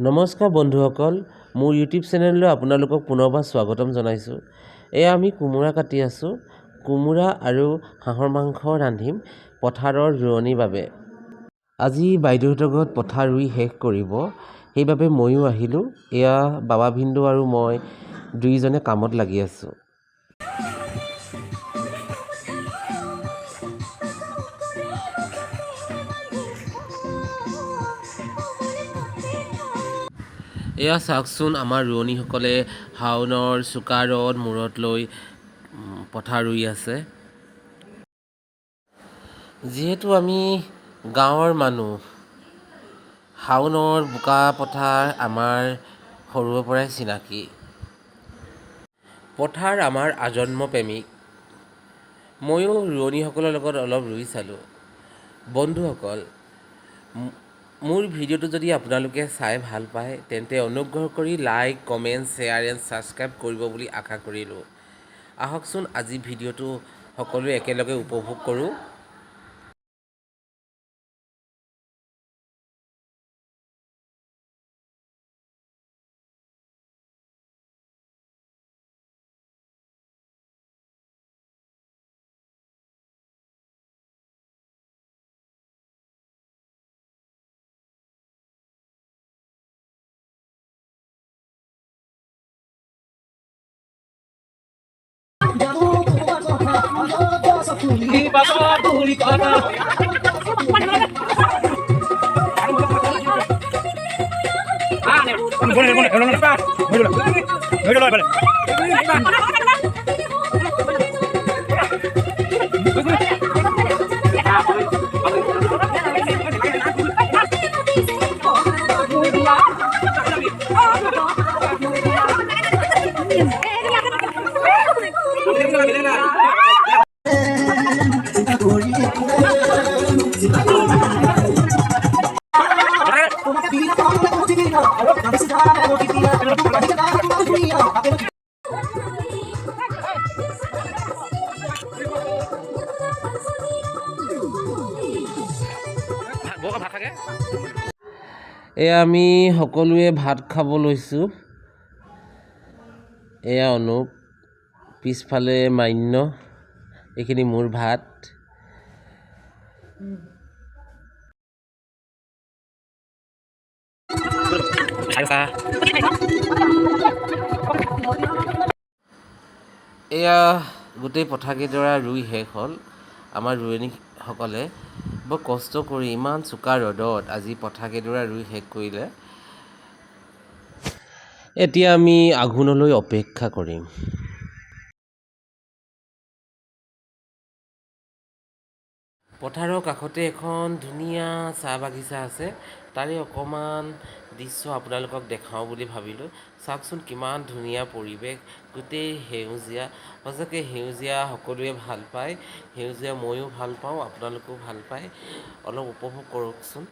নমস্কাৰ বন্ধুসকল, মোৰ ইউটিউব চেনেললৈ আপোনালোকক পুনৰবাৰ স্বাগতম জনাইছোঁ। এয়া আমি কোমোৰা কাটি আছোঁ। কোমোৰা আৰু হাঁহৰ মাংস ৰান্ধিম পথাৰৰ ৰোৱনিৰ বাবে। আজি বাইদেউহঁতৰ ঘৰত পথাৰ ৰুই শেষ কৰিব, সেইবাবে ময়ো আহিলোঁ। এয়া বাবা ভিনদেউ আৰু মই দুয়োজনে কামত লাগি আছোঁ। এয়া চাওকচোন, আমাৰ ৰোৱনীসকলে শাওনৰ চোকা ৰদ মূৰত লৈ পথাৰ ৰুই আছে। যিহেতু আমি গাঁৱৰ মানুহ, শাওনৰ বোকা পথাৰ আমাৰ সৰুৰে পৰাই চিনাকি। পথাৰ আমাৰ আজন্ম প্ৰেমিক। ময়ো ৰোৱনীসকলৰ লগত অলপ ৰুই চালোঁ। বন্ধুসকল, মোৰ ভিডিঅ'টো যদি আপোনালোকে চাই ভাল পায় তেন্তে অনুগ্ৰহ কৰি like, comment, share and subscribe কৰিব বুলি আশা কৰিলোঁ। আহকচোন আজি ভিডিঅ'টো সকলোৱে একেলগে উপভোগ কৰোঁ। এয়া আমি সকলোৱে ভাত খাব লৈছোঁ। এয়া অনুপ, পিছফালে মান্য, এইখিনি মোৰ ভাত। এয়া গোটেই পথাৰকেইডৰা ৰুই শেষ হ'ল। আমাৰ ৰোৱনীসকলে বৰ কষ্ট কৰি ইমান চোকা ৰ'দত আজি পথাৰকেইডৰা ৰুই শেষ কৰিলে। এতিয়া আমি আঘোণলৈ অপেক্ষা কৰিম। পথাৰৰ কাষতে এখন ধুনীয়া চাহ বাগিচা আছে। তাৰে অকণমান দৃশ্য আপোনালোকক দেখাওঁ বুলি ভাবিলোঁ। চাওকচোন কিমান ধুনীয়া পৰিৱেশ, গোটেই সেউজীয়া। সঁচাকৈ সেউজীয়া সকলোৱে ভাল পায়। সেউজীয়া ময়ো ভাল পাওঁ, আপোনালোকেও ভাল পায়। অলপ উপভোগ কৰকচোন।